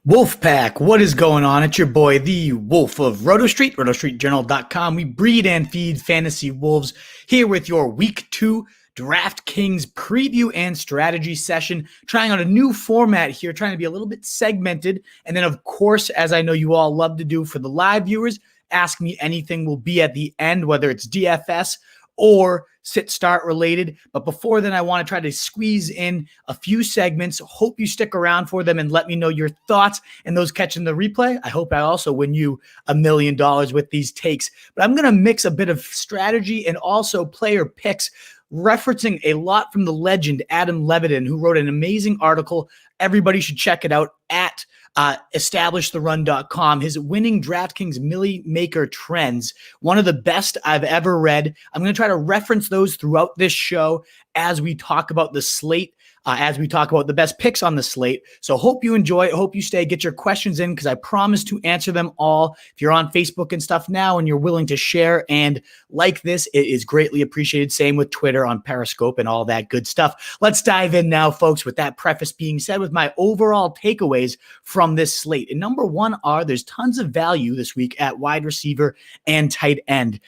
Wolfpack, what is going on? It's your boy, the Wolf of RotoStreet, rotostreetjournal.com. We breed and feed fantasy wolves here with your Week 2 Draftkings Preview and Strategy session. Trying out a new format here, trying to be a little bit segmented. And then, of course, as I know you all love to do for the live viewers, Ask Me Anything will be at the end, whether it's DFS or sit start related. But before then, I want to try to squeeze in a few segments. Hope you stick around for them and let me know your thoughts. And those catching the replay, I hope I also win you $1 million with these takes. But I'm going to mix a bit of strategy and also player picks, referencing a lot from the legend Adam Levitin, who wrote an amazing article. Everybody should check it out at establishtherun.com. His winning DraftKings Millie Maker trends, one of the best I've ever read. I'm going to try to reference those throughout this show as we talk about the slate, as we talk about the best picks on the slate. So hope you enjoy. Hope you stay. Get your questions in because I promise to answer them all. If you're on Facebook and stuff now and you're willing to share and like this, it is greatly appreciated. Same with Twitter, on Periscope, and all that good stuff. Let's dive in now, folks, with that preface being said, with my overall takeaways from this slate. And number one there's tons of value this week at wide receiver and tight end.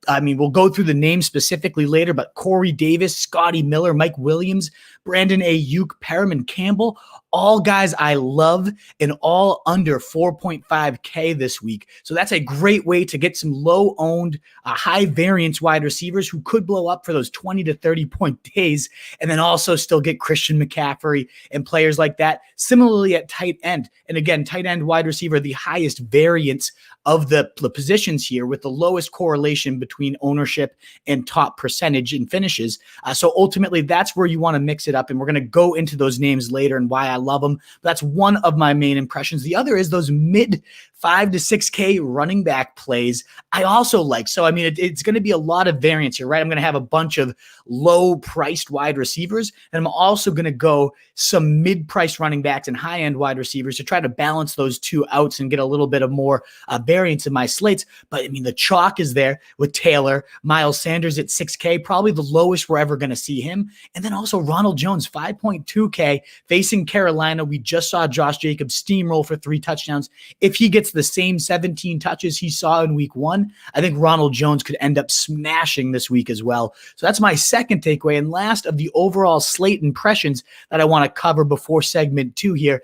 We'll go through the names specifically later, but Corey Davis, Scotty Miller, Mike Williams, Brandon Aiyuk, Perriman, Campbell, all guys I love, and all under 4.5K this week. So that's a great way to get some low-owned, high variance wide receivers who could blow up for those 20 to 30 point days, and then also still get Christian McCaffrey and players like that. Similarly at tight end, and again, tight end wide receiver, the highest variance of the positions here with the lowest correlation between ownership and top percentage in finishes. So ultimately, that's where you want to mix it up. And we're going to go into those names later and why I love them. That's one of my main impressions. The other is those mid 5 to 6K running back plays I also like. So, it's going to be a lot of variance here, right? I'm going to have a bunch of low-priced wide receivers, and I'm also going to go some mid-priced running backs and high-end wide receivers to try to balance those two outs and get a little bit of more variance in my slates. But, the chalk is there with Taylor, Miles Sanders at 6K, probably the lowest we're ever going to see him. And then also Ronald Jones, 5.2K, facing Carolina. We just saw Josh Jacobs steamroll for 3 touchdowns. If he gets the same 17 touches he saw in week 1, I think Ronald Jones could end up smashing this week as well. So that's my second takeaway. And last of the overall slate impressions that I want to cover before segment 2 here.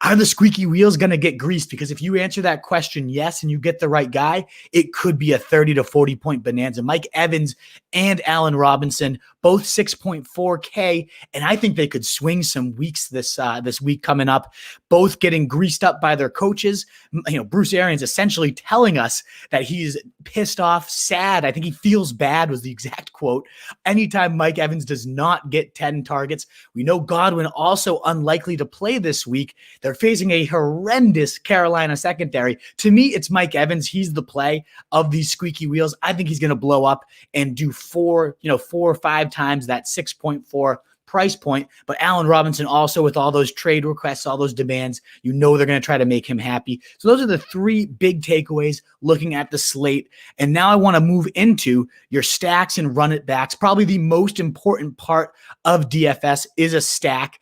Are the squeaky wheels going to get greased? Because if you answer that question yes, and you get the right guy, it could be a 30 to 40 point bonanza. Mike Evans and Allen Robinson, both 6.4K, and I think they could swing some weeks this week coming up, both getting greased up by their coaches. Bruce Arians essentially telling us that he's pissed off, sad. I think he feels bad was the exact quote. Anytime Mike Evans does not get 10 targets, we know Godwin also unlikely to play this week. They're facing a horrendous Carolina secondary. To me, it's Mike Evans. He's the play of these squeaky wheels. I think he's going to blow up and do 4 or 5 times that 6.4 price point. But Allen Robinson also, with all those trade requests, all those demands, they're going to try to make him happy. So those are the 3 big takeaways looking at the slate. And now I want to move into your stacks and run it backs. Probably the most important part of DFS is a stack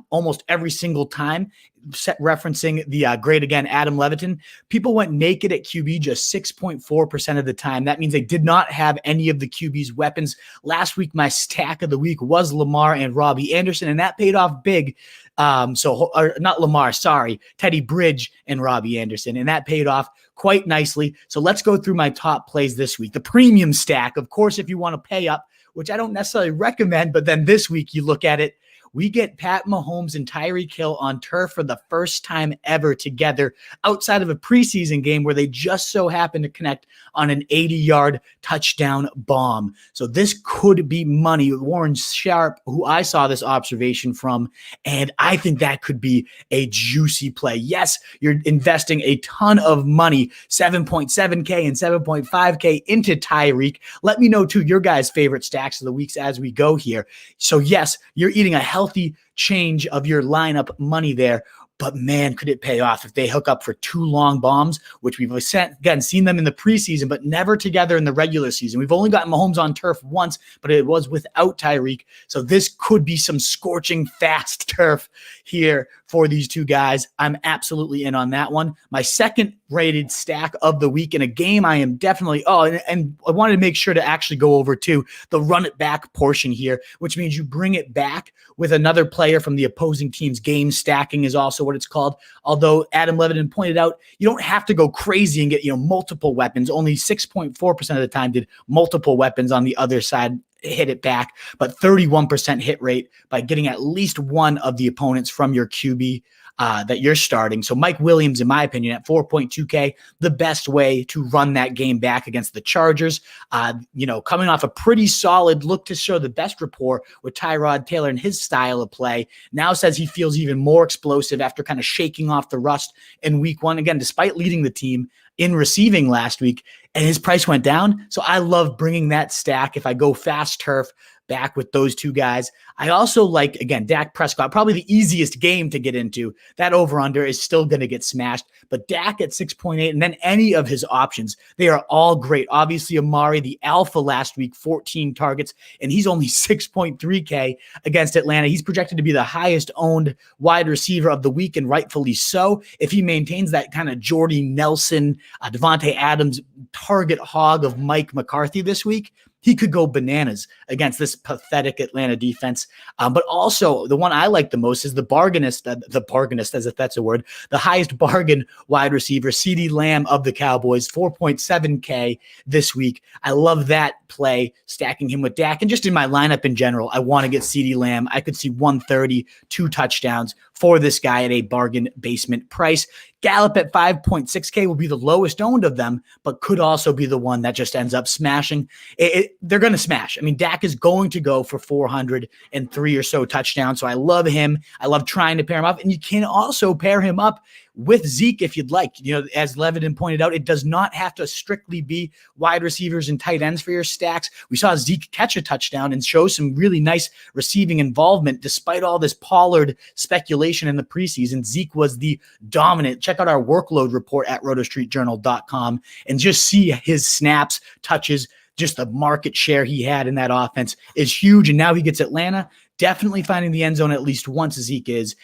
almost every single time. Referencing the great, again, Adam Levitin, people went naked at QB just 6.4% of the time. That means they did not have any of the QB's weapons. Last week, my stack of the week was Lamar and Robbie Anderson, and that paid off big. Not Lamar, sorry, Teddy Bridge and Robbie Anderson, and that paid off quite nicely. So let's go through my top plays this week. The premium stack, of course, if you want to pay up, which I don't necessarily recommend, but then this week you look at it, we get Pat Mahomes and Tyreek Hill on turf for the first time ever together outside of a preseason game where they just so happen to connect on an 80-yard touchdown bomb. So this could be money. Warren Sharp, who I saw this observation from, and I think that could be a juicy play. Yes, you're investing a ton of money, 7.7K and 7.5K into Tyreek. Let me know, too, your guys' favorite stacks of the weeks as we go here. So, yes, you're eating a healthy change of your lineup money there. But man, could it pay off if they hook up for 2 long bombs, which we've again seen them in the preseason, but never together in the regular season. We've only gotten Mahomes on turf once, but it was without Tyreek. So this could be some scorching fast turf here for these two guys. I'm absolutely in on that one. My second rated stack of the week in a game I am definitely, and I wanted to make sure to actually go over too the run it back portion here, which means you bring it back with another player from the opposing team's game. Stacking is also what it's called. Although Adam Levitin pointed out, you don't have to go crazy and get, multiple weapons. Only 6.4% of the time did multiple weapons on the other side hit it back, but 31% hit rate by getting at least one of the opponents from your QB that you're starting. So M.Williams, in my opinion, at 4.2K, the best way to run that game back against the Chargers. Coming off a pretty solid look to show the best rapport with Tyrod Taylor and his style of play. Now says he feels even more explosive after kind of shaking off the rust in week 1. Again, despite leading the team in receiving last week, and his price went down. So I love bringing that stack if I go fast turf back with those two guys. I also like, again, Dak Prescott, probably the easiest game to get into. That over-under is still going to get smashed, but Dak at 6.8, and then any of his options, they are all great. Obviously, Amari, the alpha last week, 14 targets, and he's only 6.3K against Atlanta. He's projected to be the highest owned wide receiver of the week, and rightfully so. If he maintains that kind of Jordy Nelson, Devontae Adams target hog of Mike McCarthy this week, he could go bananas against this pathetic Atlanta defense. But also the one I like the most is the bargainist, as if that's a word, the highest bargain wide receiver, CeeDee Lamb of the Cowboys, 4.7K this week. I love that play, stacking him with Dak. And just in my lineup in general, I want to get CeeDee Lamb. I could see 130, 2 touchdowns for this guy at a bargain basement price. Gallup at 5.6K will be the lowest owned of them, but could also be the one that just ends up smashing. They're going to smash. I mean, Dak is going to go for 403 or so touchdowns. So I love him. I love trying to pair him up. And you can also pair him up with Zeke if you'd like. As Levitin pointed out, it does not have to strictly be wide receivers and tight ends for your stacks. We saw Zeke catch a touchdown and show some really nice receiving involvement despite all this Pollard speculation in the preseason. Zeke was the dominant. Check out our workload report at rotostreetjournal.com and just see his snaps, touches, just the market share he had in that offense is huge. And now he gets Atlanta. Definitely finding the end zone at least once Zeke is.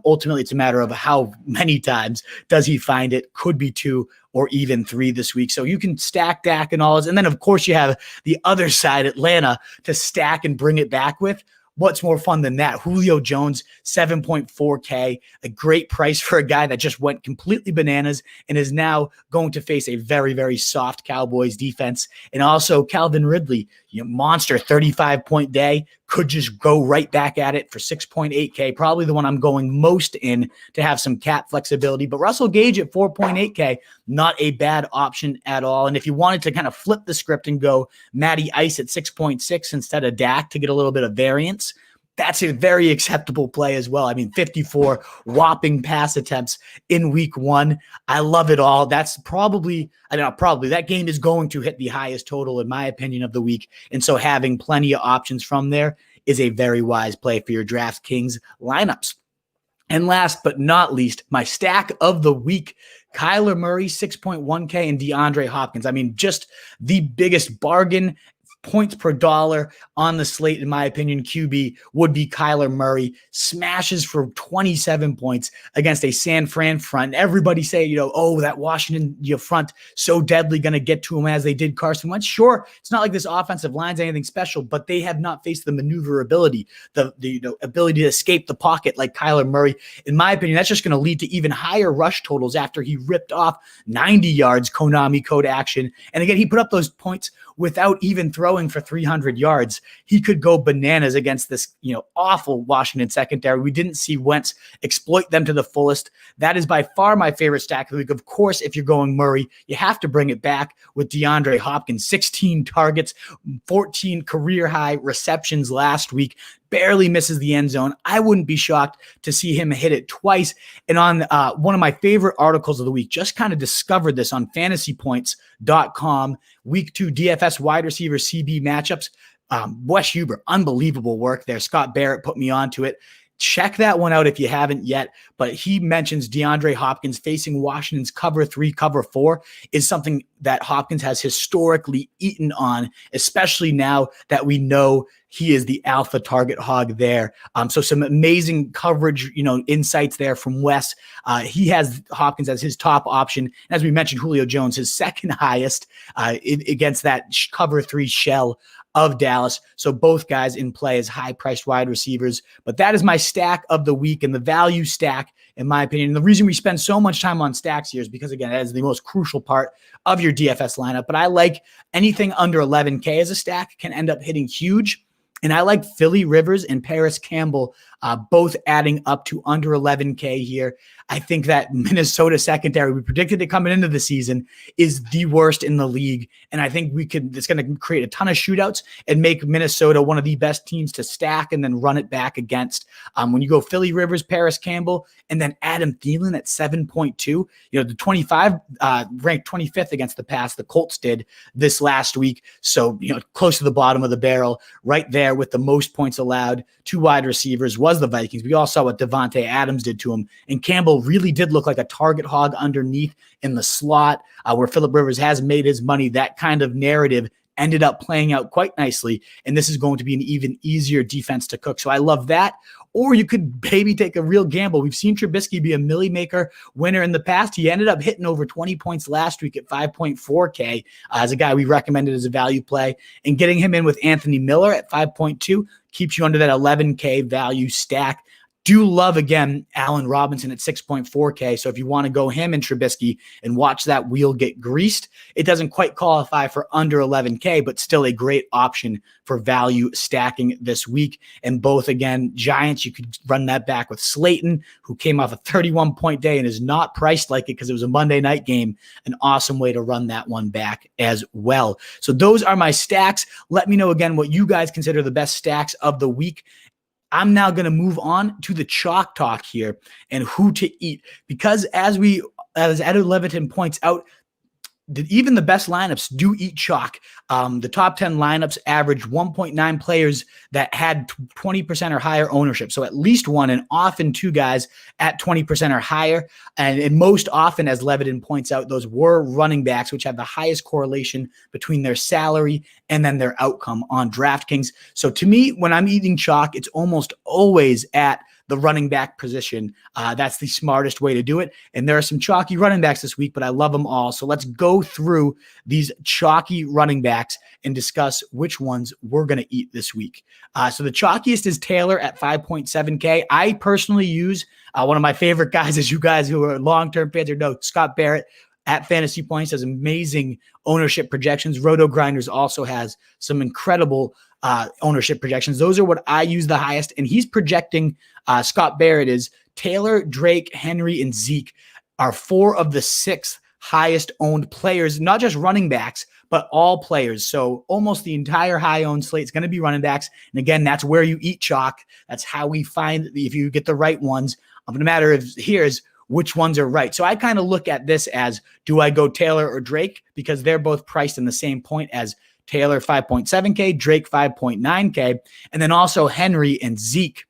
Ultimately, it's a matter of how many times does he find it. Could be 2 or even 3 this week. So you can stack Dak and all this. And then, of course, you have the other side, Atlanta, to stack and bring it back with. What's more fun than that? Julio Jones, 7.4K, a great price for a guy that just went completely bananas and is now going to face a very, very soft Cowboys defense. And also Calvin Ridley, monster 35-point day, could just go right back at it for 6.8K, probably the one I'm going most in to have some cap flexibility. But Russell Gage at 4.8K, not a bad option at all. And if you wanted to kind of flip the script and go Matty Ice at 6.6 instead of Dak to get a little bit of variance, that's a very acceptable play as well. I mean, 54 whopping pass attempts in week 1. I love it all. That's that game is going to hit the highest total, in my opinion, of the week. And so having plenty of options from there is a very wise play for your DraftKings lineups. And last but not least, my stack of the week, Kyler Murray, 6.1K, and DeAndre Hopkins. I mean, just the biggest bargain points per dollar on the slate, in my opinion. QB would be Kyler Murray. Smashes for 27 points against a San Fran front. Everybody say, that Washington front so deadly, going to get to him as they did Carson Wentz. Sure, it's not like this offensive line's anything special, but they have not faced the maneuverability, the ability to escape the pocket like Kyler Murray. In my opinion, that's just going to lead to even higher rush totals after he ripped off 90 yards Konami code action. And again, he put up those points without even throwing for 300 yards. He could go bananas against this, awful Washington secondary. We didn't see Wentz exploit them to the fullest. That is by far my favorite stack of the week. Of course, if you're going Murray, you have to bring it back with DeAndre Hopkins, 16 targets, 14 career high receptions last week. Barely misses the end zone. I wouldn't be shocked to see him hit it twice. And on one of my favorite articles of the week, just kind of discovered this on fantasypoints.com, week 2 DFS wide receiver CB matchups. Wes Huber, unbelievable work there. Scott Barrett put me onto it. check that one out if you haven't yet. But he mentions DeAndre Hopkins facing Washington's cover 3, cover 4 is something that Hopkins has historically eaten on, especially now that we know he is the alpha target hog there. So some amazing coverage, insights there from Wes. He has Hopkins as his top option. And as we mentioned, Julio Jones, his second highest against that cover 3 shell of Dallas. So both guys in play as high-priced wide receivers. But that is my stack of the week and the value stack, in my opinion. And the reason we spend so much time on stacks here is because, again, that is the most crucial part of your DFS lineup. But I like anything under 11K as a stack can end up hitting huge. And I like Philly Rivers and Paris Campbell both adding up to under 11K here. I think that Minnesota secondary, we predicted it coming into the season, is the worst in the league. And I think it's going to create a ton of shootouts and make Minnesota one of the best teams to stack and then run it back against. When you go Philly Rivers, Paris Campbell, and then Adam Thielen at 7.2, the 25 ranked 25th against the pass, the Colts did this last week. So, close to the bottom of the barrel, right there with the most points allowed to wide receivers was the Vikings. We all saw what Devontae Adams did to him, and Campbell really did look like a target hog underneath in the slot where Phillip Rivers has made his money. That kind of narrative ended up playing out quite nicely, and this is going to be an even easier defense to cook. So I love that. Or you could maybe take a real gamble. We've seen Trubisky be a milli maker winner in the past. He ended up hitting over 20 points last week at 5.4K as a guy we recommended as a value play. And getting him in with Anthony Miller at 5.2 keeps you under that 11K value stack. Do love, again, Allen Robinson at 6.4K. So if you want to go him and Trubisky and watch that wheel get greased, it doesn't quite qualify for under 11K, but still a great option for value stacking this week. And both, again, Giants, you could run that back with Slayton, who came off a 31-point day and is not priced like it because it was a Monday night game. An awesome way to run that one back as well. So those are my stacks. Let me know, again, what you guys consider the best stacks of the week. I'm now going to move on to the chalk talk here and who to eat, because as Ed Leviton points out, even the best lineups do eat chalk. The top 10 lineups average 1.9 players that had 20% or higher ownership. So at least one and often two guys at 20% or higher. And most often, as Leviton points out, those were running backs, which have the highest correlation between their salary and then their outcome on DraftKings. So to me, when I'm eating chalk, it's almost always at the running back position. That's the smartest way to do it. And there are some chalky running backs this week, but I love them all. So let's go through these chalky running backs and discuss which ones we're going to eat this week. So the chalkiest is Taylor at 5.7K. I personally use one of my favorite guys, as you guys who are long-term fans or know, Scott Barrett at Fantasy Points has amazing ownership projections. Roto Grinders also has some incredible ownership projections. Those are what I use the highest. And he's projecting, Scott Barrett is Taylor, Drake, Henry, and Zeke are 4 of the 6 highest owned players, not just running backs, but all players. So almost the entire high owned slate is going to be running backs. And again, that's where you eat chalk. That's how we find if you get the right ones. No matter if here's which ones are right. So I kind of look at this as, do I go Taylor or Drake? Because they're both priced in the same point as Taylor 5.7K, Drake 5.9K, and then also Henry and Zeke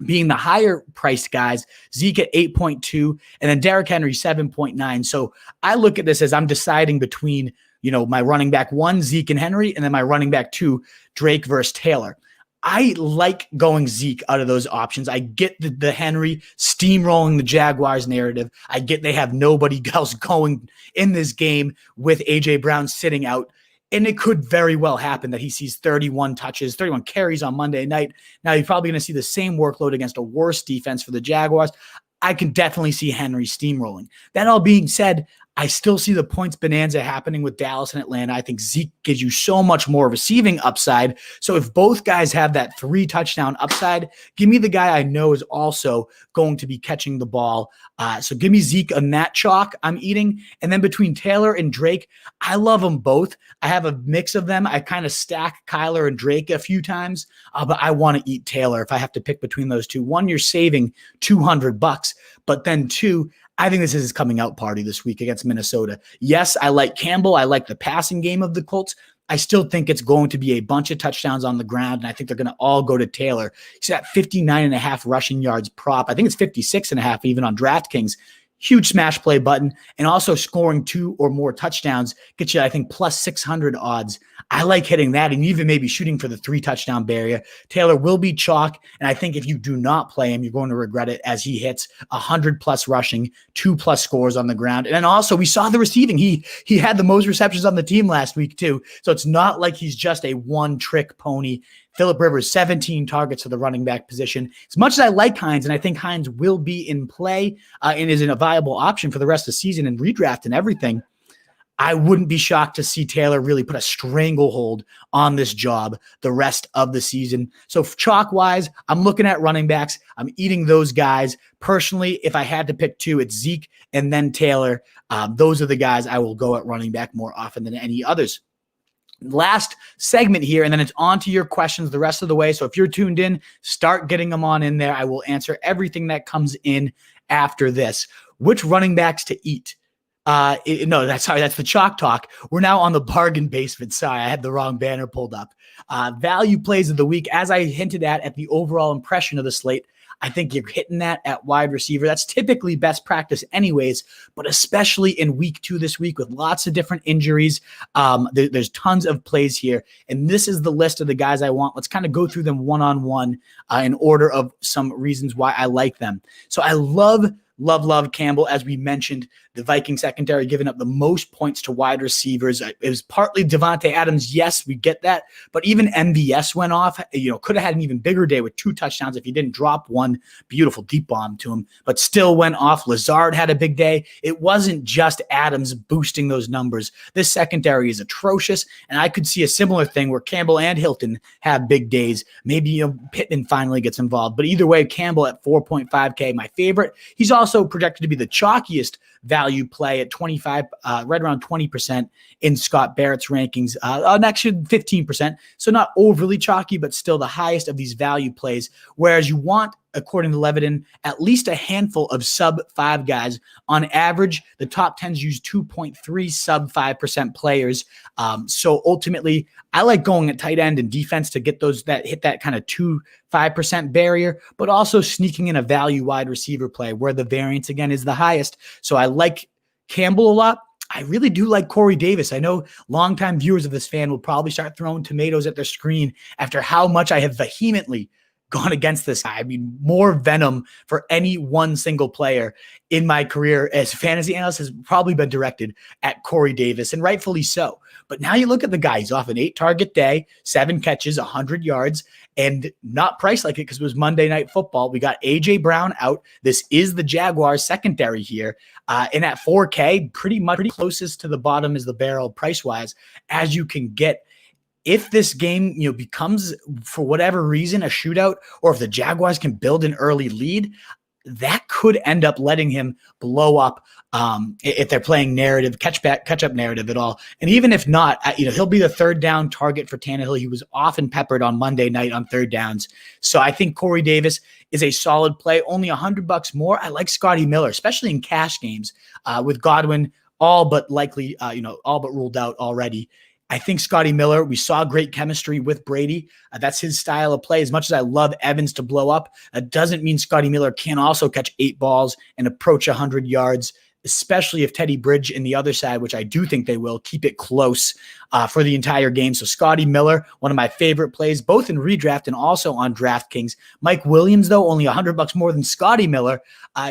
being the higher priced guys, Zeke at 8.2, and then Derrick Henry 7.9. So I look at this as I'm deciding between, my running back 1, Zeke and Henry, and then my running back 2, Drake versus Taylor. I like going Zeke out of those options. I get the Henry steamrolling the Jaguars narrative. I get they have nobody else going in this game with A.J. Brown sitting out. And it could very well happen that he sees 31 touches, 31 carries on Monday night. Now, you're probably going to see the same workload against a worse defense for the Jaguars. I can definitely see Henry steamrolling. That all being said, I still see the points bonanza happening with Dallas and Atlanta. I think Zeke gives you so much more receiving upside. So if both guys have that 3 touchdown upside, give me the guy I know is also going to be catching the ball. So give me Zeke on that chalk I'm eating. And then between Taylor and Drake, I love them both. I have a mix of them. I kind of stack Kyler and Drake a few times, but I want to eat Taylor if I have to pick between those two. One, you're saving $200, but then 2, I think this is his coming out party this week against Minnesota. Yes, I like Campbell. I like the passing game of the Colts. I still think it's going to be a bunch of touchdowns on the ground, and I think they're going to all go to Taylor. He's at 59.5 rushing yards prop. I think it's 56.5 even on DraftKings. Huge smash play button, and also scoring 2 or more touchdowns gets you, I think, plus 600 odds. I like hitting that, and even maybe shooting for the 3 touchdown barrier. Taylor will be chalk, and I think if you do not play him, you're going to regret it, as he hits 100 plus rushing, 2 plus scores on the ground. And then also we saw the receiving. He had the most receptions on the team last week too. So it's not like he's just a one-trick pony. Phillip Rivers, 17 targets for the running back position. As much as I like Hines, and I think Hines will be in play and is a viable option for the rest of the season and redraft and everything, I wouldn't be shocked to see Taylor really put a stranglehold on this job the rest of the season. So chalk-wise, I'm looking at running backs. I'm eating those guys. Personally, if I had to pick 2, it's Zeke and then Taylor. Those are the guys I will go at running back more often than any others. Last segment here, and then it's on to your questions the rest of the way. So if you're tuned in, start getting them on in there. I will answer everything that comes in after this. Which running backs to eat? That's the chalk talk. We're now on the bargain basement. Sorry, I had the wrong banner pulled up. Value plays of the week, as I hinted at the overall impression of the slate. I think you're hitting that at wide receiver. That's typically best practice anyways, but especially in week 2 this week with lots of different injuries. There's tons of plays here, and this is the list of the guys I want. Let's kind of go through them one-on-one in order of some reasons why I like them. So I love Campbell. As we mentioned, the Viking secondary giving up the most points to wide receivers. It was partly Devontae Adams. Yes, we get that. But even MVS went off. Could have had an even bigger day with 2 touchdowns if he didn't drop one beautiful deep bomb to him, but still went off. Lazard had a big day. It wasn't just Adams boosting those numbers. This secondary is atrocious, and I could see a similar thing where Campbell and Hilton have big days. Maybe Pittman finally gets involved. But either way, Campbell at 4.5K, my favorite. He's also projected to be the chalkiest value play at 25, right around 20% in Scott Barrett's rankings, actually 15%. So not overly chalky, but still the highest of these value plays. Whereas you want, according to Levitin, at least a handful of sub 5 guys. On average, the top 10s use 2.3 sub 5% players. So ultimately, I like going at tight end and defense to get those that hit that kind of 5% barrier, but also sneaking in a value wide receiver play where the variance again is the highest. So I like Campbell a lot. I really do like Corey Davis. I know longtime viewers of this fan will probably start throwing tomatoes at their screen after how much I have vehemently gone against this guy. I mean, more venom for any one single player in my career as a fantasy analyst has probably been directed at Corey Davis, and rightfully so. But now you look at the guy, he's off an 8-target day, 7 catches, 100 yards, and not priced like it because it was Monday Night Football. We got A.J. Brown out. This is the Jaguars secondary here. And at 4K, pretty closest to the bottom is the barrel price-wise as you can get. If this game, becomes for whatever reason a shootout, or if the Jaguars can build an early lead, that could end up letting him blow up if they're playing narrative, catch up narrative at all. And even if not, he'll be the third down target for Tannehill. He was often peppered on Monday night on third downs. So I think Corey Davis is a solid play. Only $100 more. I like Scotty Miller, especially in cash games with Godwin all but likely, all but ruled out already. I think Scotty Miller, we saw great chemistry with Brady. That's his style of play. As much as I love Evans to blow up, that doesn't mean Scotty Miller can also catch 8 balls and approach 100 yards, especially if Teddy Bridge in the other side, which I do think they will, keep it close for the entire game. So Scotty Miller, one of my favorite plays, both in redraft and also on DraftKings. M.Williams, though, only $100 more than Scotty Miller.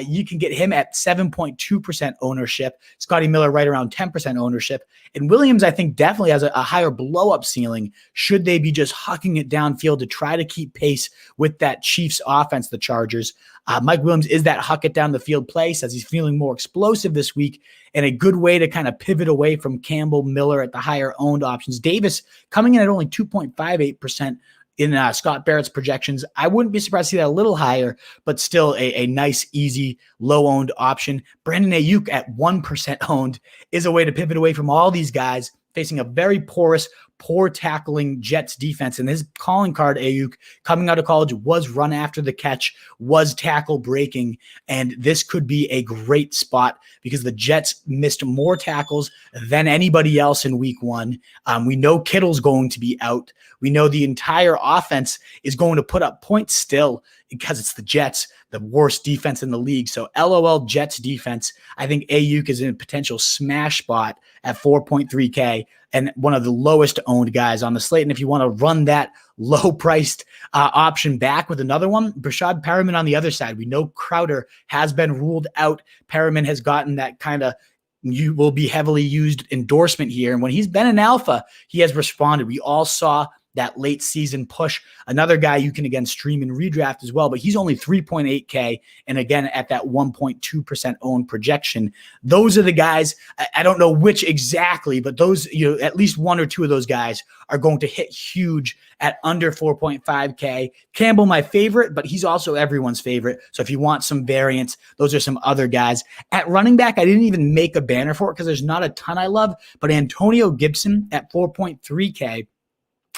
You can get him at 7.2% ownership. Scotty Miller right around 10% ownership. And Williams, I think, definitely has a higher blow-up ceiling should they be just hucking it downfield to try to keep pace with that Chiefs offense, the Chargers. M.Williams is that huck it down the field play, says he's feeling more explosive this week, and a good way to kind of pivot away from Campbell, Miller at the higher owned options. Davis coming in at only 2.58% in Scott Barrett's projections. I wouldn't be surprised to see that a little higher, but still a nice, easy, low-owned option. Brandon Aiyuk at 1% owned is a way to pivot away from all these guys facing a very poor tackling Jets defense. And his calling card, Aiyuk, coming out of college, was run after the catch, was tackle breaking. And this could be a great spot because the Jets missed more tackles than anybody else in week one. We know Kittle's going to be out. We know the entire offense is going to put up points still because it's the Jets, the worst defense in the league. So LOL Jets defense, I think Aiyuk is in a potential smash spot at 4.3K and one of the lowest owned guys on the slate. And if you want to run that low priced option back with another one, Brashad Perriman on the other side. We know Crowder has been ruled out. Perriman has gotten that kind of you will be heavily used endorsement here. And when he's been an alpha, he has responded. We all saw that late season push. Another guy you can again stream and redraft as well, but he's only 3.8K. And again, at that 1.2% owned projection, those are the guys. I don't know which exactly, but those, at least one or two of those guys are going to hit huge at under 4.5K. Campbell, my favorite, but he's also everyone's favorite. So if you want some variance, those are some other guys. At running back, I didn't even make a banner for it because there's not a ton I love, but Antonio Gibson at 4.3K.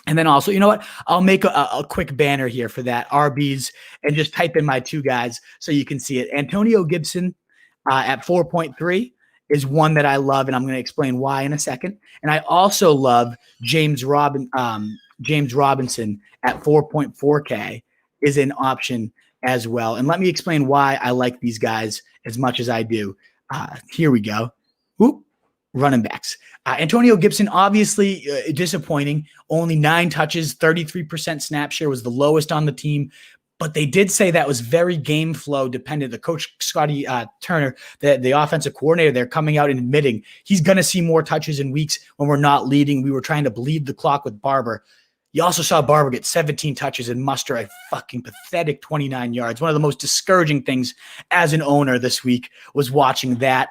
And then also, you know what? I'll make a quick banner here for that RBs and just type in my two guys so you can see it. Antonio Gibson at 4.3 is one that I love, and I'm going to explain why in a second. And I also love James Robinson at 4.4K is an option as well. And let me explain why I like these guys as much as I do. Here we go. Whoop. Running backs. Antonio Gibson, obviously disappointing. Only 9 touches, 33% snap share was the lowest on the team. But they did say that was very game flow dependent. The coach, Scotty Turner, the offensive coordinator, they're coming out and admitting he's going to see more touches in weeks when we're not leading. We were trying to bleed the clock with Barber. You also saw Barber get 17 touches and muster a fucking pathetic 29 yards. One of the most discouraging things as an owner this week was watching that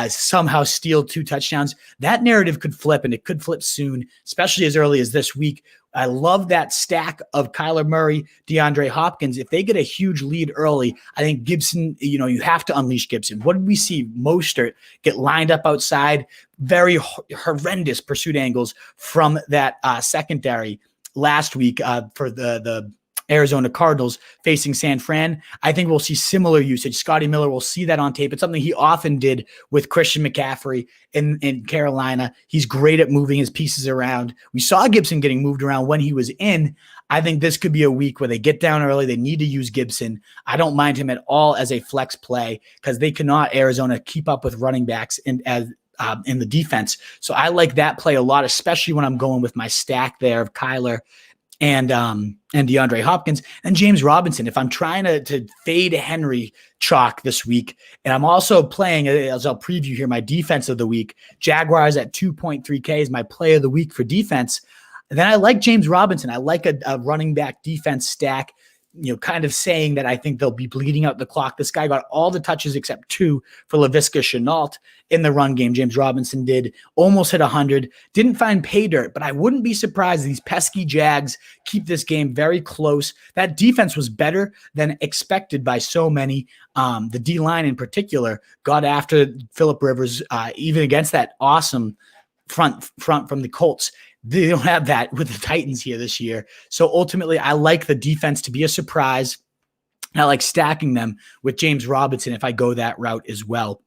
somehow steal 2 touchdowns. That narrative could flip, and it could flip soon, especially as early as this week. I love that stack of Kyler Murray, DeAndre Hopkins. If they get a huge lead early, I think Gibson, you have to unleash Gibson. What did we see? Mostert get lined up outside, very horrendous pursuit angles from that secondary last week for the Arizona Cardinals facing San Fran. I think we'll see similar usage. Scotty Miller will see that on tape. It's something he often did with Christian McCaffrey in Carolina. He's great at moving his pieces around. We saw Gibson getting moved around when he was in. I think this could be a week where they get down early. They need to use Gibson. I don't mind him at all as a flex play because they cannot, Arizona, keep up with running backs in the defense. So I like that play a lot, especially when I'm going with my stack there of Kyler and DeAndre Hopkins and James Robinson. If I'm trying to fade Henry chalk this week, and I'm also playing, as I'll preview here, my defense of the week, Jaguars at 2.3K is my play of the week for defense. And then I like James Robinson. I like a running back defense stack, kind of saying that I think they'll be bleeding out the clock. This guy got all the touches except 2 for Laviska Shenault in the run game. James Robinson did almost hit 100. Didn't find pay dirt, but I wouldn't be surprised these pesky Jags keep this game very close. That defense was better than expected by so many. The D-line in particular got after Phillip Rivers, even against that awesome front from the Colts. They don't have that with the Titans here this year. So ultimately, I like the defense to be a surprise. I like stacking them with James Robinson if I go that route as well.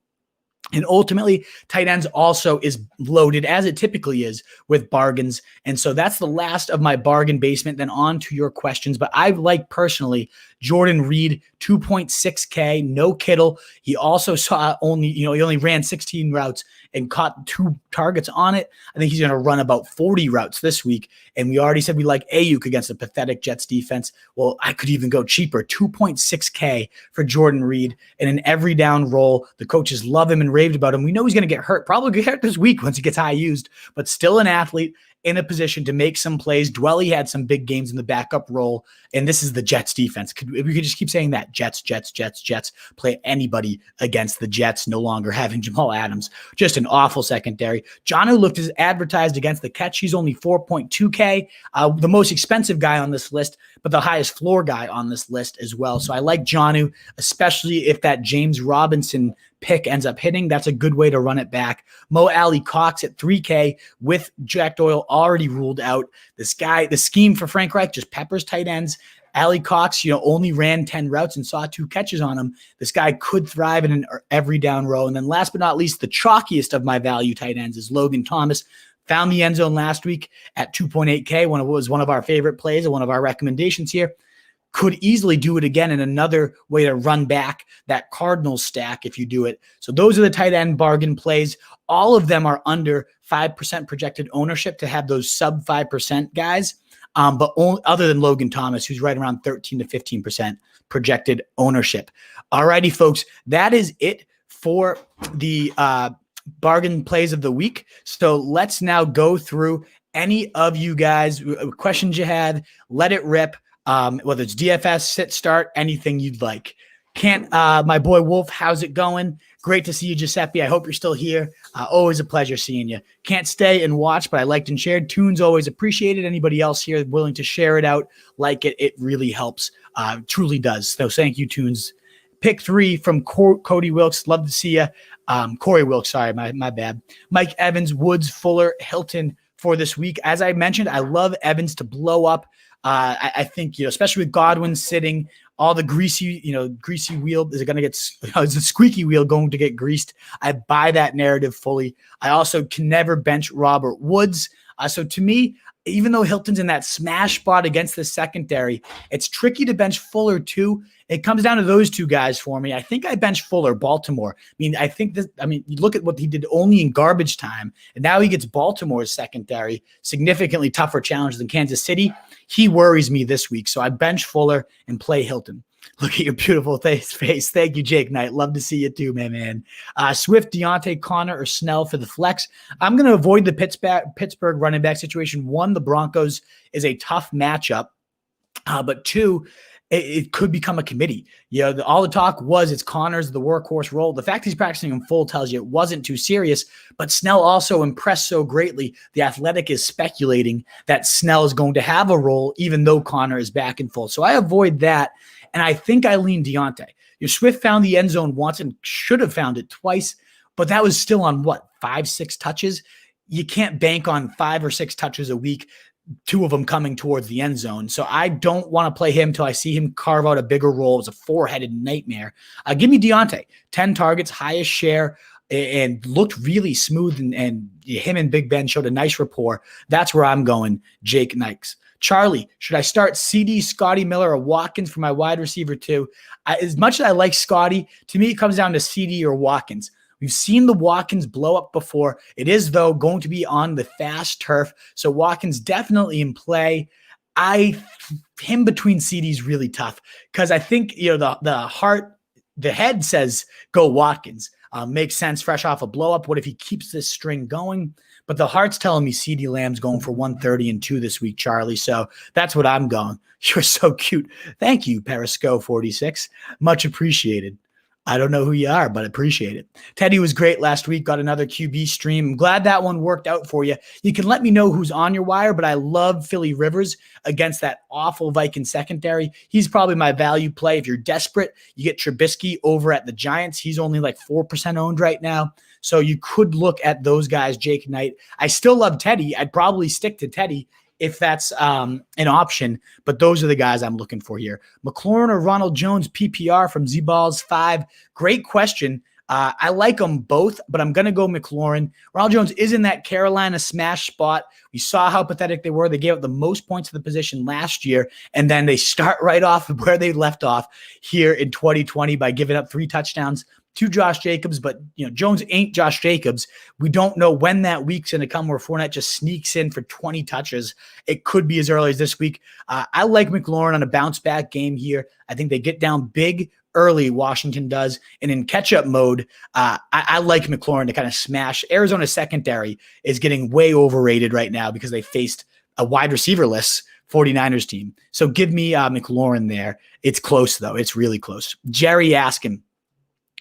And ultimately, tight ends also is loaded, as it typically is, with bargains. And so that's the last of my bargain basement. Then on to your questions. But I like personally Jordan Reed, 2.6K, no Kittle. He also saw he only ran 16 routes and caught 2 targets on it. I think he's going to run about 40 routes this week. And we already said we like Aiyuk against a pathetic Jets defense. Well, I could even go cheaper, 2.6K for Jordan Reed in an every down role. The coaches love him and raved about him. We know he's going to get hurt, probably get hurt this week once he gets high used, but still an athlete in a position to make some plays. Dwelly had some big games in the backup role, and this is the Jets defense. We could just keep saying that. Jets. Play anybody against the Jets, no longer having Jamal Adams. Just an awful secondary. Jonnu looked as advertised against the catch. He's only 4.2K, the most expensive guy on this list, but the highest floor guy on this list as well. So I like Jonnu, especially if that James Robinson pick ends up hitting. That's a good way to run it back. Mo Alley Cox at 3K with Jack Doyle already ruled out. This guy, the scheme for Frank Reich just peppers tight ends. Alley Cox, only ran 10 routes and saw 2 catches on him. This guy could thrive in an every down row. And then last but not least, the chalkiest of my value tight ends is Logan Thomas. Found the end zone last week at 2.8K when it was one of our favorite plays and one of our recommendations here. Could easily do it again in another way to run back that Cardinals stack if you do it. So those are the tight end bargain plays. All of them are under 5% projected ownership to have those sub 5% guys. But only, other than Logan Thomas, who's right around 13 to 15% projected ownership. All righty, folks, that is it for the bargain plays of the week. So let's now go through any of you guys, questions you had, let it rip, whether it's DFS, sit, start, anything you'd like. My boy Wolf, how's it going? Great to see you, Giuseppe. I hope you're still here. Always a pleasure seeing you. Can't stay and watch, but I liked and shared. Tunes always appreciated. Anybody else here willing to share it out, like it, it really helps. Truly does. So thank you, Tunes. Pick 3 from Cody Wilkes. Love to see you. Corey Wilkes, sorry, my bad. Mike Evans, Woods, Fuller, Hilton for this week. As I mentioned, I love Evans to blow up. I think, especially with Godwin sitting, all the greasy wheel, is the squeaky wheel going to get greased? I buy that narrative fully. I also can never bench Robert Woods. So to me, even though Hilton's in that smash spot against the secondary, it's tricky to bench Fuller too. It comes down to those 2 guys for me. I think I bench Fuller, Baltimore. You look at what he did only in garbage time, and now he gets Baltimore's secondary, significantly tougher challenge than Kansas City. He worries me this week, so I bench Fuller and play Hilton. Look at your beautiful face. Thank you, Jake Knight. Love to see you too, man. Swift, Deontay, Connor, or Snell for the flex. I'm going to avoid the Pittsburgh running back situation. 1, the Broncos is a tough matchup, but 2, it could become a committee. All the talk was it's Connor's the workhorse role. The fact he's practicing in full tells you it wasn't too serious, but Snell also impressed so greatly. The Athletic is speculating that Snell is going to have a role even though Connor is back in full. So I avoid that, and I think I lean Deontay. Swift found the end zone once and should have found it twice, but that was still on 5-6 touches? You can't bank on 5 or 6 touches a week, 2 of them coming towards the end zone. So I don't want to play him till I see him carve out a bigger role. It's a 4-headed nightmare. Give me Deontay. 10 targets, highest share, and looked really smooth. And him and Big Ben showed a nice rapport. That's where I'm going, Jake Nikes. Charlie, should I start CD, Scotty Miller, or Watkins for my wide receiver too? As much as I like Scotty, to me it comes down to CD or Watkins. We've seen the Watkins blow up before. It is, though, going to be on the fast turf. So Watkins definitely in play. Him between CDs really tough because I think, the head says go Watkins. Makes sense, fresh off a blow up. What if he keeps this string going? But the heart's telling me CD Lamb's going for 130 and 2 this week, Charlie. So that's what I'm going. You're so cute. Thank you, Perisco46. Much appreciated. I don't know who you are, but appreciate it. Teddy was great last week. Got another QB stream. I'm glad that one worked out for you. You can let me know who's on your wire, but I love Philly Rivers against that awful Viking secondary. He's probably my value play. If you're desperate, you get Trubisky over at the Giants. He's only like 4% owned right now. So you could look at those guys, Jake Knight. I still love Teddy. I'd probably stick to Teddy if that's an option, but those are the guys I'm looking for here. McLaurin or Ronald Jones, PPR from Z-Balls 5. Great question. I like them both, but I'm going to go McLaurin. Ronald Jones is in that Carolina smash spot. We saw how pathetic they were. They gave up the most points to the position last year, and then they start right off where they left off here in 2020 by giving up 3 touchdowns to Josh Jacobs, but Jones ain't Josh Jacobs. We don't know when that week's going to come where Fournette just sneaks in for 20 touches. It could be as early as this week. I like McLaurin on a bounce back game here. I think they get down big early, Washington does, and in catch-up mode, I like McLaurin to kind of smash. Arizona secondary is getting way overrated right now because they faced a wide receiver-less 49ers team. So give me McLaurin there. It's close, though. It's really close. Jerry asking,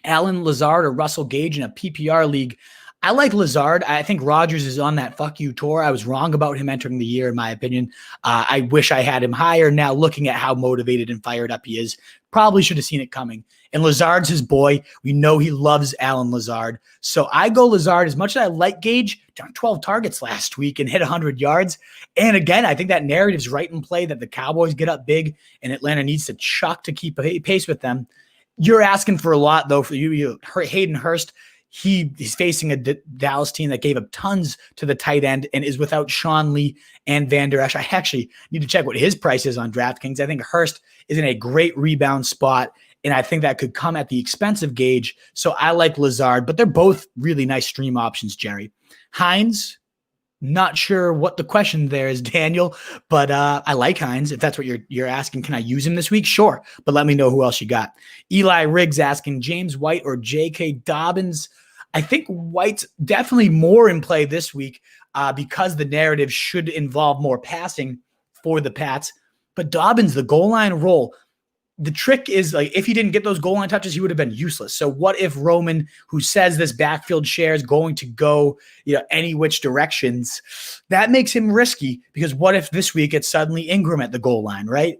Allen Lazard or Russell Gage in a PPR league. I like Lazard. I think Rodgers is on that fuck you tour. I was wrong about him entering the year, in my opinion. I wish I had him higher. Now, looking at how motivated and fired up he is, probably should have seen it coming. And Lazard's his boy. We know he loves Allen Lazard. So I go Lazard. As much as I like Gage, 12 targets last week and hit 100 yards. And again, I think that narrative's right in play that the Cowboys get up big and Atlanta needs to chuck to keep pace with them. You're asking for a lot, though, for you Hayden Hurst. He's facing a Dallas team that gave up tons to the tight end and is without Sean Lee and Van Der Esch. I actually need to check what his price is on DraftKings. I think Hurst is in a great rebound spot, and I think that could come at the expense of Gage. So I like Lazard, but they're both really nice stream options, Jerry. Hines, not sure what the question there is, Daniel, but I like Hines. If that's what you're asking, can I use him this week? Sure, but let me know who else you got. Eli Riggs asking James White or J.K. Dobbins. I think White's definitely more in play this week because the narrative should involve more passing for the Pats. But Dobbins, the goal line role, the trick is like if he didn't get those goal line touches, he would have been useless. So what if Roman, who says this backfield share is going to go any which directions, that makes him risky because what if this week it's suddenly Ingram at the goal line, right?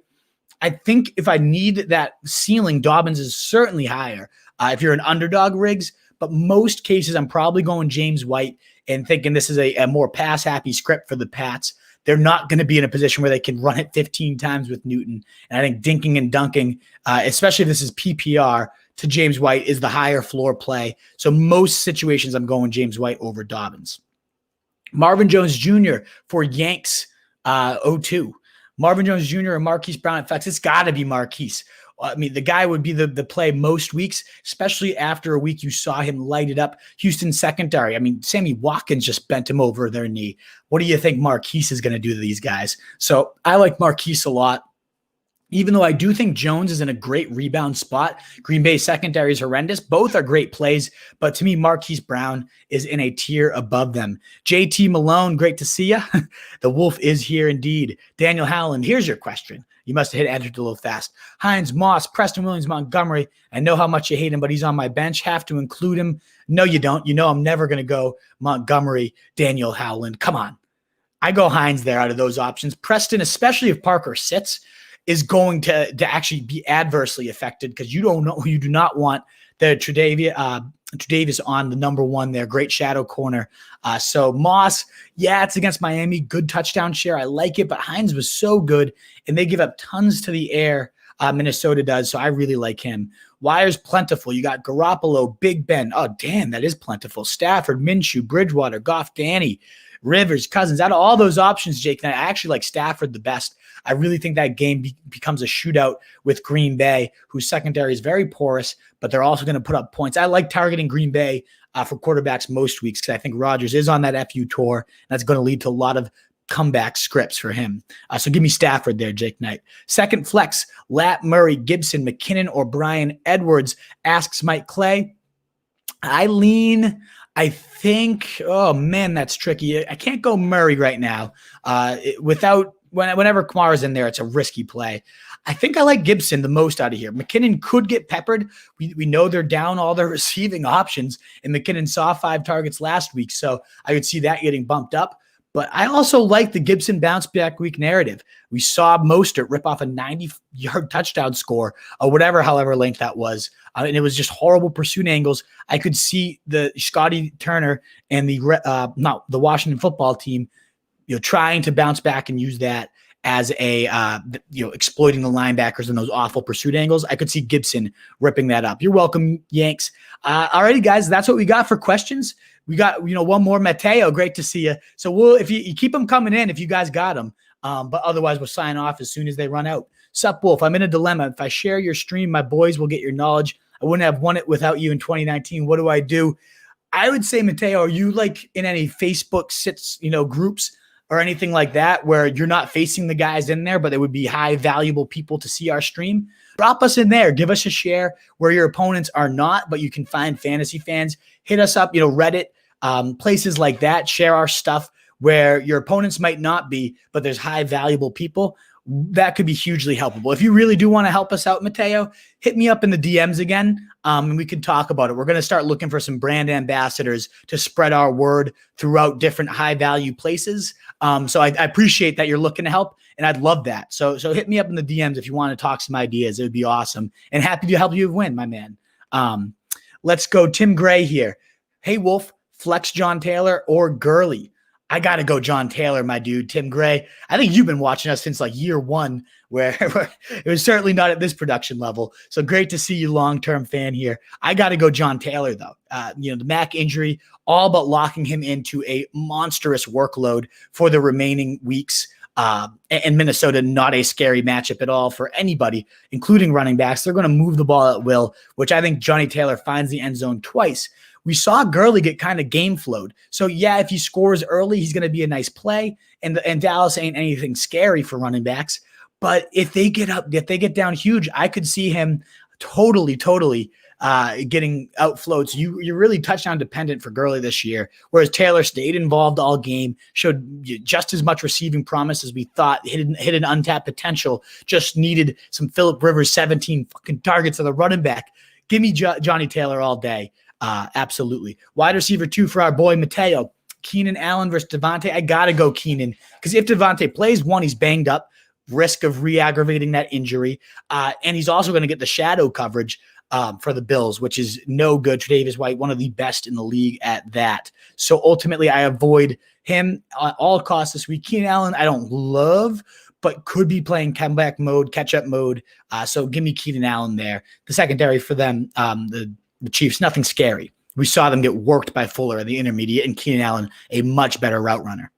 I think if I need that ceiling, Dobbins is certainly higher. If you're an underdog, Riggs, but most cases, I'm probably going James White and thinking this is a more pass-happy script for the Pats. They're not going to be in a position where they can run it 15 times with Newton. And I think dinking and dunking, especially if this is PPR, to James White is the higher floor play. So most situations, I'm going James White over Dobbins. Marvin Jones Jr. for Yanks 02. Marvin Jones Jr. or Marquise Brown at flex. It's got to be Marquise. I mean, the guy would be the play most weeks, especially after a week you saw him light it up. Houston secondary. I mean, Sammy Watkins just bent him over their knee. What do you think Marquise is going to do to these guys? So I like Marquise a lot. Even though I do think Jones is in a great rebound spot, Green Bay secondary is horrendous. Both are great plays, but to me, Marquise Brown is in a tier above them. JT Malone, great to see you. The Wolf is here indeed. Daniel Howland, here's your question. You must have hit enter a little fast. Hines, Moss, Preston Williams, Montgomery. I know how much you hate him, but he's on my bench. Have to include him. No, you don't. You know I'm never going to go Montgomery, Daniel Howland. Come on. I go Hines there out of those options. Preston, especially if Parker sits, is going to actually be adversely affected because you do not want the Tre'Davious on the number one there. Great shadow corner. So Moss, yeah, it's against Miami. Good touchdown share. I like it, but Hines was so good, and they give up tons to the air. Minnesota does, so I really like him. Wire's plentiful. You got Garoppolo, Big Ben. Oh, damn, that is plentiful. Stafford, Minshew, Bridgewater, Goff, Danny, Rivers, Cousins. Out of all those options, Jake, I actually like Stafford the best. I really think that game becomes a shootout with Green Bay, whose secondary is very porous, but they're also going to put up points. I like targeting Green Bay for quarterbacks most weeks because I think Rodgers is on that FU tour, and that's going to lead to a lot of comeback scripts for him. So give me Stafford there, Jake Knight. Second flex, Lat Murray, Gibson, McKinnon, or Brian Edwards, asks Mike Clay. I think, oh man, that's tricky. I can't go Murray right now. Whenever Kamara's in there, it's a risky play. I think I like Gibson the most out of here. McKinnon could get peppered. We know they're down all their receiving options, and McKinnon saw 5 targets last week, so I could see that getting bumped up. But I also like the Gibson bounce back week narrative. We saw Mostert rip off a 90-yard touchdown score or however length that was. And it was just horrible pursuit angles. I could see the Scotty Turner and the Washington football team, trying to bounce back and use that as a, exploiting the linebackers in those awful pursuit angles. I could see Gibson ripping that up. You're welcome, Yanks. Alrighty, guys, that's what we got for questions. We got, one more. Mateo, great to see you. So if you keep them coming in, if you guys got them, but otherwise we'll sign off as soon as they run out. Sup, Wolf? I'm in a dilemma. If I share your stream, my boys will get your knowledge. I wouldn't have won it without you in 2019. What do I do? I would say, Mateo, are you like in any Facebook sits, groups or anything like that where you're not facing the guys in there, but they would be high valuable people to see our stream? Drop us in there. Give us a share where your opponents are not, but you can find fantasy fans. Hit us up, Reddit, places like that. Share our stuff where your opponents might not be, but there's high valuable people. that could be hugely helpful. If you really do want to help us out, Mateo, hit me up in the DMs again, and we can talk about it. We're going to start looking for some brand ambassadors to spread our word throughout different high-value places. So I appreciate that you're looking to help, and I'd love that. So hit me up in the DMs if you want to talk some ideas. It would be awesome, and happy to help you win, my man. Let's go Tim Gray here. Hey, Wolf, flex John Taylor or Gurley? I got to go John Taylor, my dude. Tim Gray, I think you've been watching us since like year one, where it was certainly not at this production level. So great to see you, long-term fan here. I got to go John Taylor, though. The Mac injury, all but locking him into a monstrous workload for the remaining weeks. And Minnesota, not a scary matchup at all for anybody, including running backs. They're going to move the ball at will, which I think Johnny Taylor finds the end zone twice. We saw Gurley get kind of game flowed. So yeah, if he scores early, he's going to be a nice play. And Dallas ain't anything scary for running backs. But if they get down huge, I could see him totally getting outflowed. So you're really touchdown dependent for Gurley this year, whereas Taylor stayed involved all game, showed just as much receiving promise as we thought, hit an untapped potential, just needed some Phillip Rivers 17 fucking targets of the running back. Give me Johnny Taylor all day. Absolutely. Wide receiver 2 for our boy Mateo. Keenan Allen versus Devontae. I got to go Keenan, because if Devontae plays, one, he's banged up, risk of re-aggravating that injury, and he's also going to get the shadow coverage for the Bills, which is no good. Tre'Davious White, one of the best in the league at that. So ultimately, I avoid him at all costs this week. Keenan Allen, I don't love, but could be playing comeback mode, catch-up mode. So give me Keenan Allen there. The secondary for them, the Chiefs, nothing scary. We saw them get worked by Fuller in the intermediate, and Keenan Allen, a much better route runner.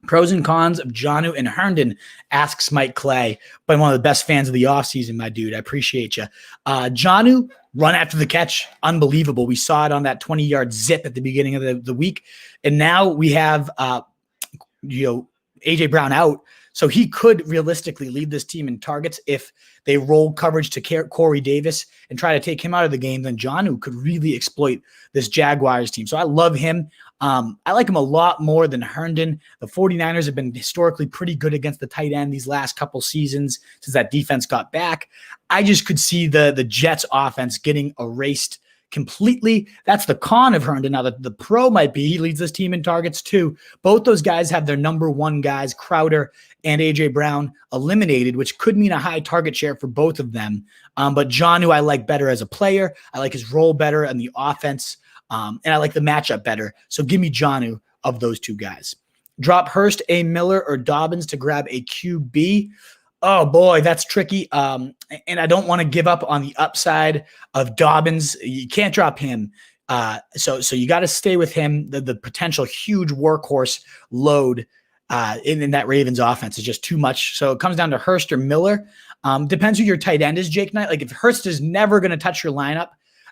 Pros and cons of Jonnu and Herndon, asks Mike Clay, by one of the best fans of the offseason, my dude. I appreciate you. Jonnu, run after the catch, unbelievable. We saw it on that 20-yard zip at the beginning of the week. And now we have A.J. Brown out. So he could realistically lead this team in targets if they roll coverage to Corey Davis and try to take him out of the game. Then Jonnu could really exploit this Jaguars team. So I love him. I like him a lot more than Herndon. The 49ers have been historically pretty good against the tight end these last couple seasons since that defense got back. I just could see the Jets offense getting erased completely. That's the con of Herndon. Now, the pro might be he leads this team in targets too. Both those guys have their number one guys, Crowder and A.J. Brown, eliminated, which could mean a high target share for both of them. But Jonnu I like better as a player. I like his role better in the offense, and I like the matchup better. So give me Jonnu of those two guys. Drop Hurst, A.Miller, or Dobbins to grab a QB. Oh boy, that's tricky. And I don't want to give up on the upside of Dobbins. You can't drop him. So you got to stay with him. The potential huge workhorse load in that Ravens offense is just too much. So it comes down to Hurst or Miller. Depends who your tight end is, Jake Knight. Like if Hurst is never going to touch your lineup,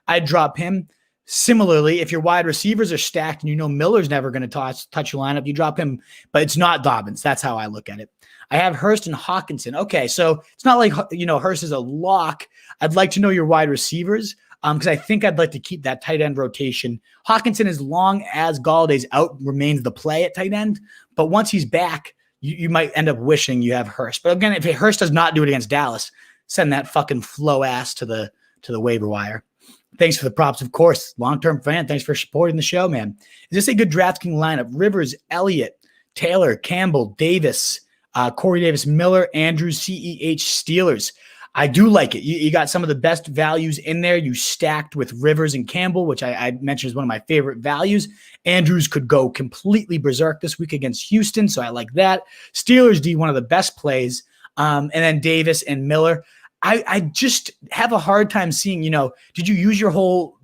I'd drop him. Similarly, if your wide receivers are stacked and you know Miller's never going to touch your lineup, you drop him, but it's not Dobbins. That's how I look at it. I have Hurst and Hawkinson. Okay, so it's not like, Hurst is a lock. I'd like to know your wide receivers because I think I'd like to keep that tight end rotation. Hawkinson, as long as Galladay's out, remains the play at tight end. But once he's back, you might end up wishing you have Hurst. But again, if Hurst does not do it against Dallas, send that fucking flow ass to the waiver wire. Thanks for the props, of course. Long-term fan, thanks for supporting the show, man. Is this a good DraftKings lineup? Rivers, Elliott, Taylor, Campbell, Davis, Corey Davis, Miller, Andrews, CEH, Steelers. I do like it. You got some of the best values in there. You stacked with Rivers and Campbell, which I mentioned is one of my favorite values. Andrews could go completely berserk this week against Houston, so I like that. Steelers D, one of the best plays. And then Davis and Miller. I just have a hard time seeing, did you use your whole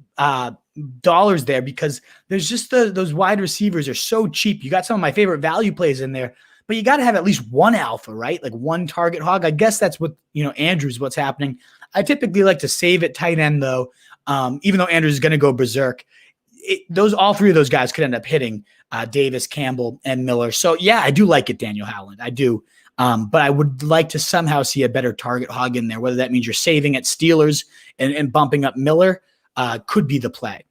dollars there? Because there's just those wide receivers are so cheap. You got some of my favorite value plays in there, but you got to have at least one alpha, right? Like one target hog. I guess that's what, Andrews, what's happening. I like to save at tight end though. Even though Andrews is going to go berserk, all three of those guys could end up hitting Davis, Campbell, and Miller. So yeah, I do like it, Daniel Howland. I do. But I would like to somehow see a better target hog in there, whether that means you're saving at Steelers and bumping up Miller could be the play.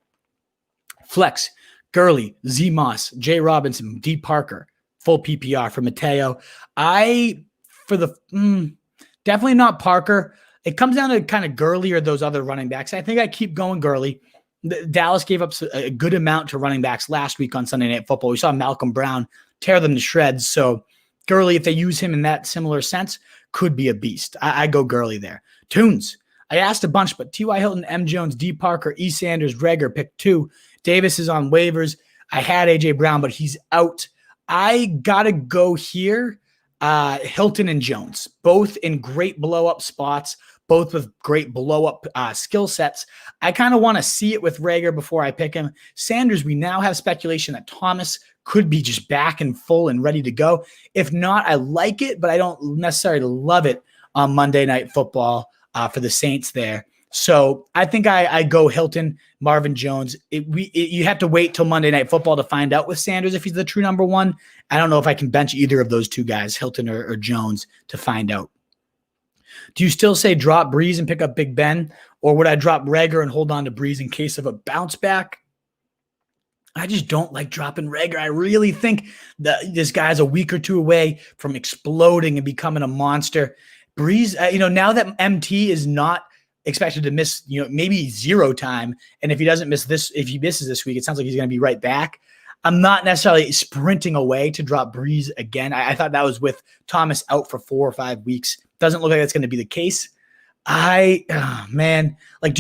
Flex, Gurley, Z Moss, J Robinson, D Parker, full PPR for Mateo. I for the definitely not Parker. It comes down to kind of Gurley or those other running backs. I think I keep going Gurley. Dallas gave up a good amount to running backs last week on Sunday Night Football. We saw Malcolm Brown tear them to shreds. So Gurley, if they use him in that similar sense, could be a beast. I go Gurley there. Tunes. I asked a bunch, but T.Y. Hilton, M. Jones, D. Parker, E. Sanders, Reagor picked 2. Davis is on waivers. I had A.J. Brown, but he's out. I got to go here. Hilton and Jones, both in great blow-up spots, both with great blow-up skill sets. I kind of want to see it with Reagor before I pick him. Sanders, we now have speculation that Thomas could be just back and full and ready to go. If not, I like it, but I don't necessarily love it on Monday Night Football for the Saints there. So I think I go Hilton, Marvin Jones. You have to wait till Monday Night Football to find out with Sanders if he's the true number one. I don't know if I can bench either of those two guys, Hilton or Jones, to find out. Do you still say drop Breeze and pick up Big Ben? Or would I drop Reagor and hold on to Breeze in case of a bounce back? I just don't like dropping Reagor. I really think that this guy's a week or two away from exploding and becoming a monster. Breeze, now that MT is not expected to miss, maybe 0 time. And if he misses this week, it sounds like he's going to be right back. I'm not necessarily sprinting away to drop Breeze again. I thought that was with Thomas out for 4 or 5 weeks. Doesn't look like that's going to be the case. Do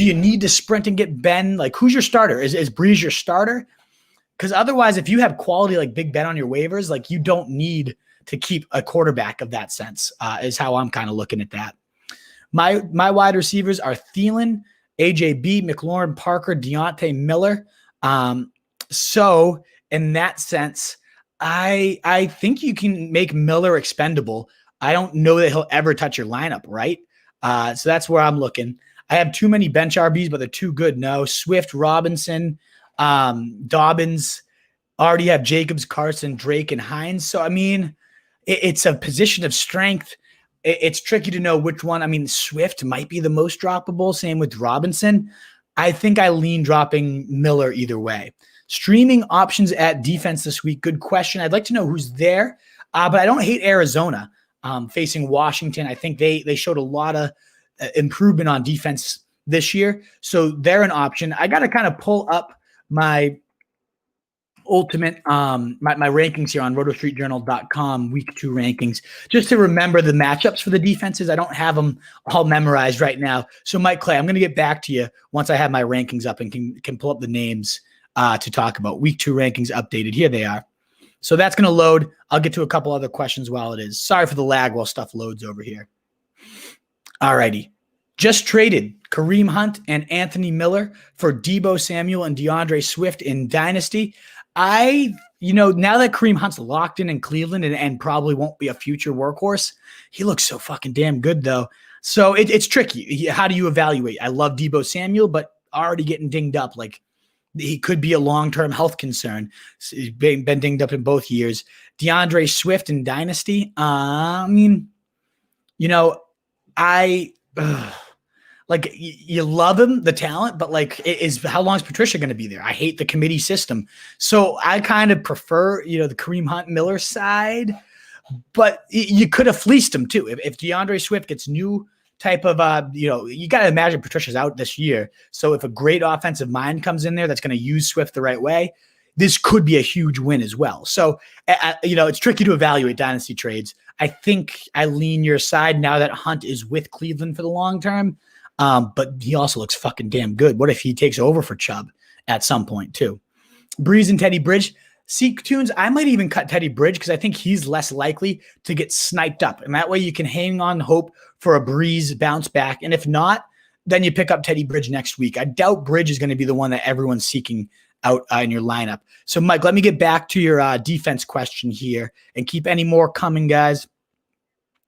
you need to sprint and get Ben? Like, who's your starter? Is Breeze your starter? Because otherwise, if you have quality like Big Ben on your waivers, like you don't need to keep a quarterback of that sense, is how I'm kind of looking at that. My wide receivers are Thielen, AJB, McLaurin, Parker, Deontay, Miller. So in that sense, I think you can make Miller expendable. I don't know that he'll ever touch your lineup, right? So that's where I'm looking. I have too many bench RBs, but they're too good. No, Swift, Robinson, Dobbins. Already have Jacobs, Carson, Drake, and Hines. So, it's a position of strength. It's tricky to know which one. Swift might be the most droppable. Same with Robinson. I think I lean dropping Miller either way. Streaming options at defense this week. Good question. I'd like to know who's there, but I don't hate Arizona facing Washington. I think they showed a lot of improvement on defense this year, so they're an option. I got to kind of pull up my ultimate my rankings here on rotostreetjournal.com, week 2 rankings, just to remember the matchups for the defenses. I don't have them all memorized right now. So Mike Clay, I'm going to get back to you once I have my rankings up and can pull up the names to talk about. Week 2 rankings updated. Here they are. So that's going to load. I'll get to a couple other questions while it is. Sorry for the lag while stuff loads over here. All righty. Just traded Kareem Hunt and Anthony Miller for Deebo Samuel and DeAndre Swift in Dynasty. Now that Kareem Hunt's locked in Cleveland and probably won't be a future workhorse, he looks so fucking damn good, though. So it's tricky. How do you evaluate? I love Deebo Samuel, but already getting dinged up. Like, he could be a long-term health concern. He's been dinged up in both years. DeAndre Swift in Dynasty. You love him, the talent, but how long is Patricia going to be there? I hate the committee system. So I kind of prefer, the Kareem Hunt Miller side, but you could have fleeced him too. If DeAndre Swift gets new type of, you got to imagine Patricia's out this year. So if a great offensive mind comes in there that's going to use Swift the right way, this could be a huge win as well. So, it's tricky to evaluate dynasty trades. I think I lean your side now that Hunt is with Cleveland for the long term. But he also looks fucking damn good. What if he takes over for Chubb at some point too? Breeze and Teddy Bridge. Seek tunes. I might even cut Teddy Bridge because I think he's less likely to get sniped up. And that way you can hang on hope for a Breeze bounce back. And if not, then you pick up Teddy Bridge next week. I doubt Bridge is going to be the one that everyone's seeking out in your lineup. So Mike, let me get back to your defense question here and keep any more coming, guys.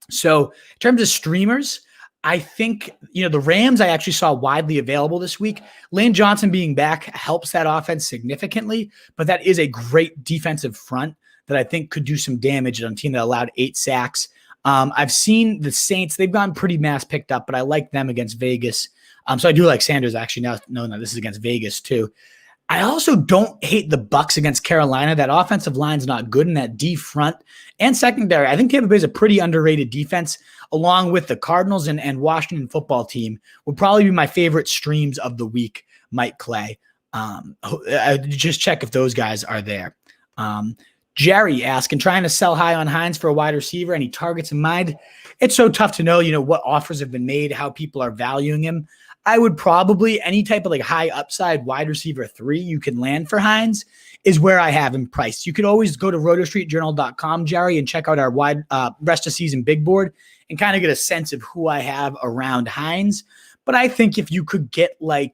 So in terms of streamers, I think, the Rams I actually saw widely available this week. Lane Johnson being back helps that offense significantly, but that is a great defensive front that I think could do some damage on a team that allowed 8 sacks. I've seen the Saints. They've gone pretty mass picked up, but I like them against Vegas. So I do like Sanders actually now knowing that this is against Vegas too. I also don't hate the Bucs against Carolina. That offensive line's not good in that D front and secondary. I think Tampa Bay is a pretty underrated defense, along with the Cardinals and Washington football team would probably be my favorite streams of the week, Mike Clay. Just check if those guys are there. Jerry asking, trying to sell high on Hines for a wide receiver. Any targets in mind? It's so tough to know, what offers have been made, how people are valuing him. I would probably, any type of high upside wide receiver 3 you can land for Hines is where I have him priced. You could always go to rotostreetjournal.com, Jerry, and check out our wide rest of season big board and kind of get a sense of who I have around Hines. But I think if you could get Will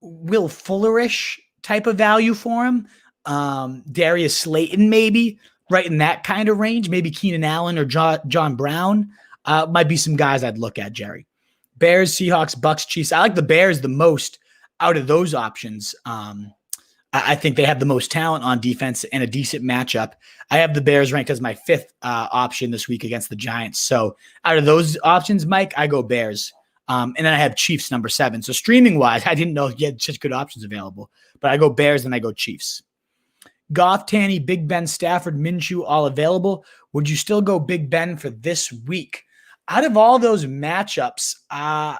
Fullerish type of value for him, Darius Slayton maybe, right in that kind of range, maybe Keenan Allen or John Brown, might be some guys I'd look at, Jerry. Bears, Seahawks, Bucks, Chiefs. I like the Bears the most out of those options. I think they have the most talent on defense and a decent matchup. I have the Bears ranked as my 5th option this week against the Giants. So out of those options, Mike, I go Bears. And then I have Chiefs number 7. So streaming wise, I didn't know you had such good options available, but I go Bears and I go Chiefs. Goff, Tanny, Big Ben, Stafford, Minshew, all available. Would you still go Big Ben for this week? Out of all those matchups, I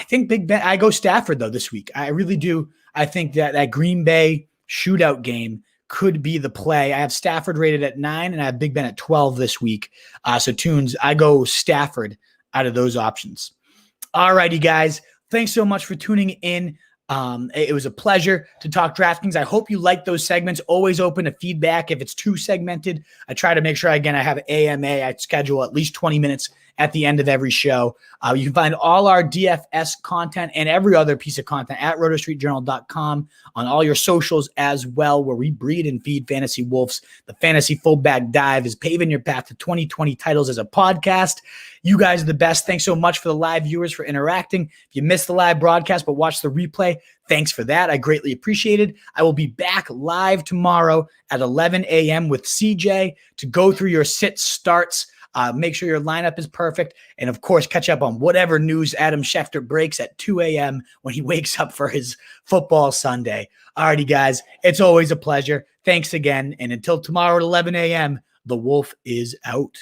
think Big Ben, I go Stafford though this week. I really do. I think that Green Bay shootout game could be the play. I have Stafford rated at 9 and I have Big Ben at 12 this week. So Tunes, I go Stafford out of those options. All righty, guys. Thanks so much for tuning in. It was a pleasure to talk DraftKings. I hope you like those segments. Always open to feedback. If it's too segmented, I try to make sure, again, I have AMA. I schedule at least 20 minutes at the end of every show. You can find all our DFS content and every other piece of content at rotostreetjournal.com on all your socials as well, where we breed and feed fantasy wolves. The Fantasy Fullback Dive is paving your path to 2020 titles as a podcast. You guys are the best. Thanks so much for the live viewers for interacting. If you missed the live broadcast but watched the replay, thanks for that. I greatly appreciate it. I will be back live tomorrow at 11 a.m. with CJ to go through your sit starts. Make sure your lineup is perfect. And, of course, catch up on whatever news Adam Schefter breaks at 2 a.m. when he wakes up for his football Sunday. All righty, guys. It's always a pleasure. Thanks again. And until tomorrow at 11 a.m., the Wolf is out.